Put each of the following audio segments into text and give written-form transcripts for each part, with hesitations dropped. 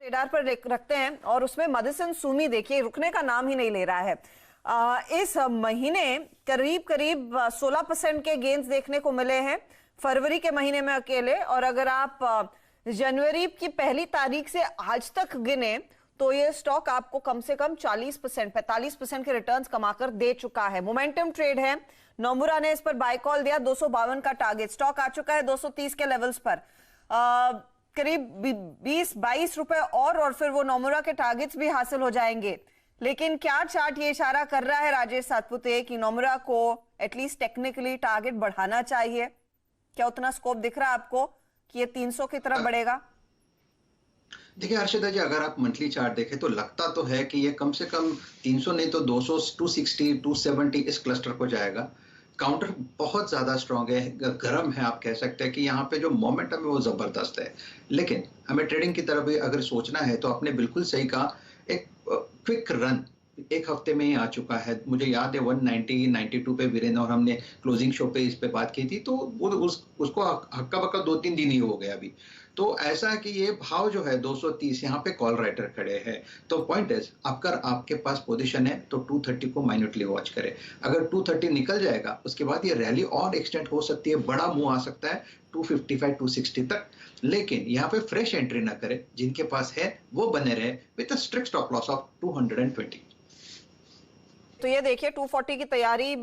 Radar पर रखते हैं और उसमें मदसन सुमी देखिए रुकने का नाम ही नहीं ले रहा है। इस महीने करीब करीब 16% के गेन्स देखने को मिले हैं फरवरी के महीने में अकेले, और अगर आप जनवरी की पहली तारीख से आज तक गिने तो ये स्टॉक आपको कम से कम 40% 45% के रिटर्न्स कमाकर दे चुका है। मोमेंटम ट्रेड है, नोमुरा ने इस पर बाय कॉल दिया, 252 का टारगेट, स्टॉक आ चुका है 230 के लेवल्स पर, करीब 20-22 रुपए और फिर वो नोमुरा के टारगेट्स भी हासिल हो जाएंगे। लेकिन क्या चार्ट ये इशारा कर रहा है राजेश सातपुते कि नोमुरा को एटलीस्ट टेक्निकली टारगेट बढ़ाना चाहिए? क्या उतना स्कोप दिख रहा है आपको कि ये 300 की तरफ बढ़ेगा? देखिए हर्षिता जी, अगर आप मंथली चार्ट देखें तो लगता तो है कि ये कम से कम 300 नहीं तो 200, 260, 270 इस क्लस्टर को जाएगा। काउंटर बहुत ज्यादा स्ट्रांग है, गर्म है, आप कह सकते हैं कि यहाँ पे जो मोमेंटम है वो जबरदस्त है। लेकिन हमें ट्रेडिंग की तरफ अगर सोचना है तो आपने बिल्कुल सही कहा, एक क्विक रन एक हफ्ते में ही आ चुका है। मुझे याद है 190, 92 पे वीरेंद्र और हमने क्लोजिंग शो पे इस पे बात की थी, तो उसको हक्का बक्का 2-3 दिन ही हो गया अभी। तो ऐसा है कि ये भाव जो है 230, यहाँ पे कॉल राइटर खड़े हैं। तो पॉइंट है, अगर आपके पास पोजीशन है तो 230 को माइन्यूटली वॉच करें। अगर 230 निकल जाएगा उसके बाद ये रैली और एक्सटेंड हो सकती है, बड़ा मूव आ सकता है 255, 260 तक। लेकिन यहाँ पे फ्रेश एंट्री ना करें, जिनके पास है वो बने रहे with a strict stop loss of 220। तो ये देखिए 240 की तैयारी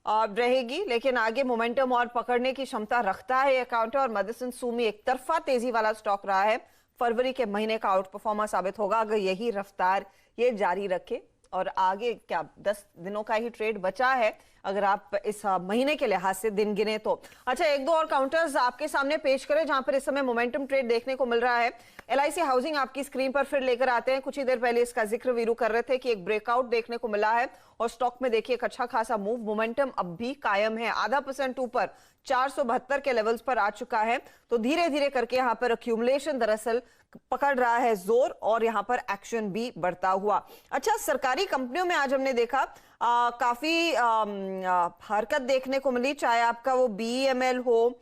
रहेगी, लेकिन आगे मोमेंटम और पकड़ने की क्षमता रखता है ये अकाउंट, और मदसन सुमी एक तरफा तेजी वाला स्टॉक रहा है, फरवरी के महीने का आउट परफॉर्मर साबित होगा अगर यही रफ्तार ये जारी रखे। और आगे क्या 10 दिनों का ही ट्रेड बचा है अगर आप इस महीने के लिहाज से दिन गिने तो। अच्छा, एक दो और काउंटर्स आपके सामने पेश करें जहां पर इस समय मोमेंटम ट्रेड देखने को मिल रहा है। LIC हाउसिंग आपकी स्क्रीन पर फिर लेकर आते हैं। कुछ ही देर पहले इसका जिक्र वीरू कर रहे थे कि एक ब्रेकआउट देखने को मिला है और स्टॉक में देखिए एक अच्छा खासा मूव, मोमेंटम अब भी कायम है, आधा % ऊपर 472 के लेवल्स पर आ चुका है। तो धीरे धीरे करके यहाँ पर अक्यूमुलेशन दरअसल पकड़ रहा है जोर और यहाँ पर एक्शन भी बढ़ता हुआ। अच्छा, सरकारी कंपनियों में आज हमने देखा काफी हरकत देखने को मिली, चाहे आपका वो BEML हो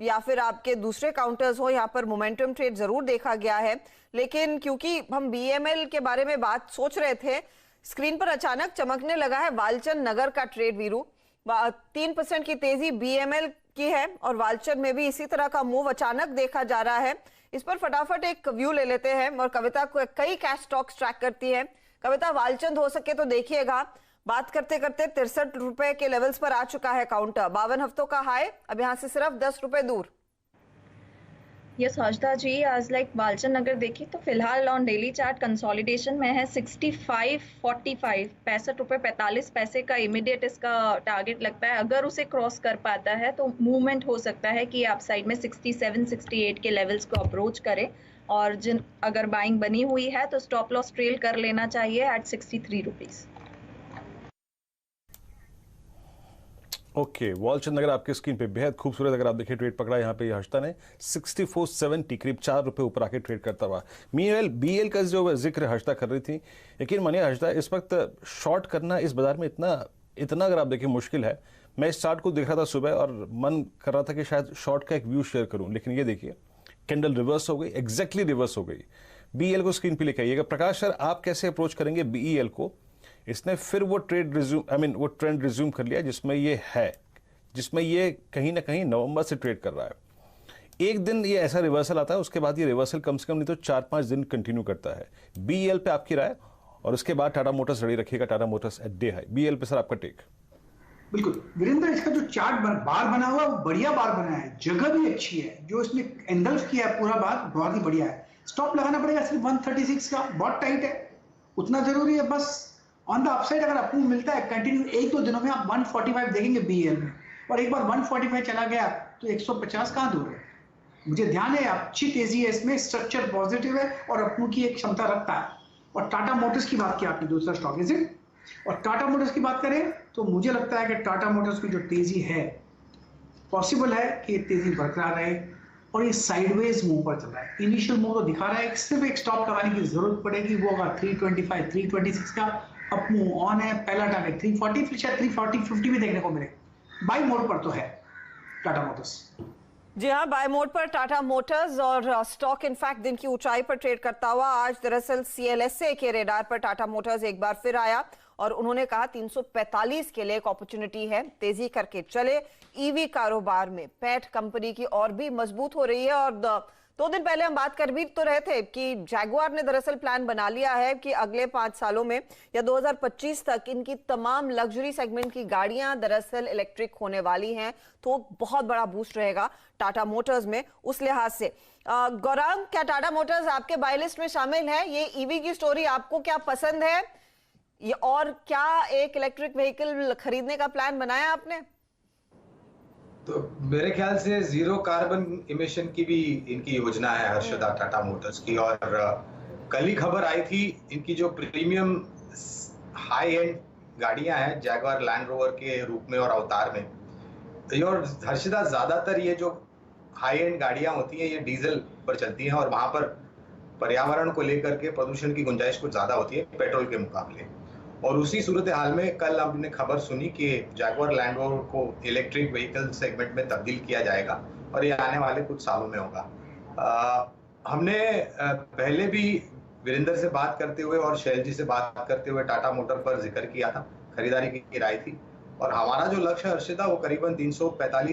या फिर आपके दूसरे काउंटर्स हो, यहाँ पर मोमेंटम ट्रेड जरूर देखा गया है। लेकिन क्योंकि हम BEML के बारे में बात सोच रहे थे, स्क्रीन पर अचानक चमकने लगा है वालचंद नगर का ट्रेड वीरू। 3% की तेजी BEML की है और वालचंद में भी इसी तरह का मूव अचानक देखा जा रहा है। इस पर फटाफट एक व्यू ले लेते हैं और कविता को कई कैश स्टॉक्स ट्रैक करती है। कविता, वालचंद हो सके तो देखिएगा, बात करते करते 63 रुपए के लेवल्स पर आ चुका है काउंटर, 52 हफ्तों का हाई, अब यहाँ से सिर्फ 10 रुपए दूर। यस हर्षदा जी, आज लाइक वालचंद नगर देखी तो फिलहाल ऑन डेली चार्ट कंसोलिडेशन में है 65.45, 65 रुपये 45 पैसे का इमीडिएट इसका टारगेट लगता है। अगर उसे क्रॉस कर पाता है तो मूवमेंट हो सकता है कि आप साइड में 67, 68 के लेवल्स को अप्रोच करें, और जिन अगर बाइंग बनी हुई है तो स्टॉप लॉस ट्रेल कर लेना चाहिए एट 63 रुपीज। ओके, वालचंद नगर आपकी स्क्रीन पे बेहद खूबसूरत, अगर आप देखिए ट्रेड पकड़ा यहाँ पे हर्षिता ने 64.70, करीब 4 रुपए ऊपर आके ट्रेड करता हुआ। BEL का जो जिक्र हर्षिता कर रही थी, यकीन मानिए हर्षिता, इस वक्त शॉर्ट करना इस बाजार में इतना अगर आप देखिए मुश्किल है। मैं इस चार्ट को देख रहा था सुबह और मन कर रहा था कि शायद शॉर्ट का एक व्यू शेयर करूं, लेकिन ये देखिए कैंडल रिवर्स हो गई, एग्जैक्टली रिवर्स हो गई। BEL को स्क्रीन पे लेकर आइएगा। प्रकाश सर, आप कैसे अप्रोच करेंगे BEL को? इसने फिर वो ट्रेंड रिज्यूम कर लिया जिसमें ये कहीं ना कहीं नवंबर से ट्रेड कर रहा है। एक दिन ये ऐसा रिवर्सल आता है, उसके बाद ये रिवर्सल कम से कम नहीं तो 4-5 दिन कंटिन्यू करता है। BEL पे आपकी राय, और उसके बाद टाटा मोटर्स रेडी रखिएगा, Tata Motors at day high. BEL पे सर आपका टेक। बिल्कुल वीरेंद्र, इसका जो चार्ट बार बना हुआ है वो बढ़िया बार बना है, जगह भी अच्छी है, जो इसने एंगल्फ किया है पूरा बार बहुत ही बढ़िया है। स्टॉप लगाना पड़ेगा सिर्फ 136 का, बहुत टाइट है, उतना जरूरी है बस। ऑन द अपसाइड अगर अप्रूव मिलता है कंटिन्यू 1-2 दिनों में आप 145 देखेंगे BEL में, और एक बार 145 चला गया तो 150 कहां दूर है। मुझे ध्यान है अच्छी तेजी है इसमें, स्ट्रक्चर पॉजिटिव है और अप्रूव की एक क्षमता रखता है। और टाटा मोटर्स की बात की आपने, दूसरा स्टॉक इज इट, और टाटा मोटर्स की बात करें तो मुझे लगता है कि टाटा मोटर्स की जो तेजी है, पॉसिबल है कि ये तेजी बरकरार रहे, और ये साइडवेज मूव पर चल रहा है। इनिशियल मूव तो दिखा रहा है, सिर्फ एक स्टॉप लगाने की जरूरत पड़ेगी, वो अगर 325, 326 का अप मूव ऑन है, पहला टारगेट 340, फिर शायद 340, 50 भी देखने को मिले। बाई मोड पर तो है टाटा मोटर्स। जी हाँ, बाय मोड पर टाटा मोटर्स और स्टॉक इनफैक्ट दिन की ऊंचाई पर ट्रेड करता हुआ आज दरअसल CLSA के रेडार पर टाटा मोटर्स एक बार फिर आया और उन्होंने कहा 345 के लिए एक अपॉर्चुनिटी है, तेजी करके चले। ईवी कारोबार में पैट कंपनी की और भी मजबूत हो रही है और 2 दिन पहले हम बात कर भी तो रहे थे कि जैगुआर ने दरअसल प्लान बना लिया है कि अगले 5 सालों में या 2025 तक इनकी तमाम लग्जरी सेगमेंट की गाड़ियां दरअसल इलेक्ट्रिक होने वाली हैं, तो बहुत बड़ा बूस्ट रहेगा टाटा मोटर्स में उस लिहाज से। गौरांग, क्या टाटा मोटर्स आपके बाय लिस्ट में शामिल है? ये ईवी की स्टोरी आपको क्या पसंद है ये, और क्या एक इलेक्ट्रिक व्हीकल खरीदने का प्लान बनाया आपने? तो मेरे ख्याल से जीरो कार्बन इमिशन की भी इनकी योजना है हर्षदा टाटा मोटर्स की। और कल ही खबर आई थी इनकी जो प्रीमियम हाई एंड गाड़ियां हैं जैगुआर लैंड रोवर के रूप में और अवतार में, और हर्षदा ज्यादातर ये जो हाई एंड गाड़ियां होती हैं ये डीजल पर चलती हैं और वहां पर पर्यावरण को लेकर के प्रदूषण की गुंजाइश कुछ ज्यादा होती है पेट्रोल के मुकाबले। और उसी सूरत हाल में कल हमने खबर सुनी कि जैगुआर लैंड रोवर को इलेक्ट्रिक व्हीकल सेगमेंट में तब्दील किया जाएगा और ये आने वाले कुछ सालों में होगा। हमने पहले भी वीरेंद्र से बात करते हुए और शैल जी से बात करते हुए टाटा मोटर पर जिक्र किया था, खरीदारी की राय थी। और हमारा जो लक्ष्य हर्षदा वो करीबन 375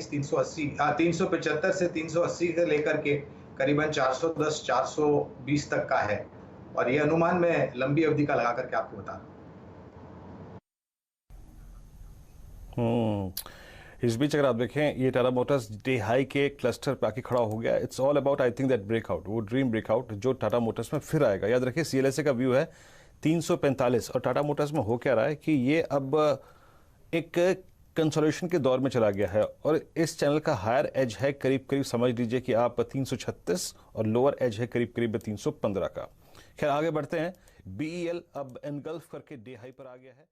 से 380 से लेकर के करीबन 410 420 तक का है। और ये अनुमान मैं लंबी अवधि का लगा करके आपको बता रहा हूँ। इस बीच अगर आप देखें ये टाटा मोटर्स डे हाई के क्लस्टर पे आके खड़ा हो गया। It's all about I think that breakout, वो ड्रीम ब्रेकआउट जो टाटा मोटर्स में फिर आएगा। याद रखिए CLSA का व्यू है 345 और टाटा मोटर्स में हो क्या रहा है कि ये अब एक कंसोलिडेशन के दौर में चला गया है और इस चैनल का हायर एज है करीब करीब समझ लीजिए कि आप 336 और लोअर एज है करीब करीब 315 का। खैर आगे बढ़ते हैं। BEL अब एनगल्फ करके डे हाई पर आ गया है।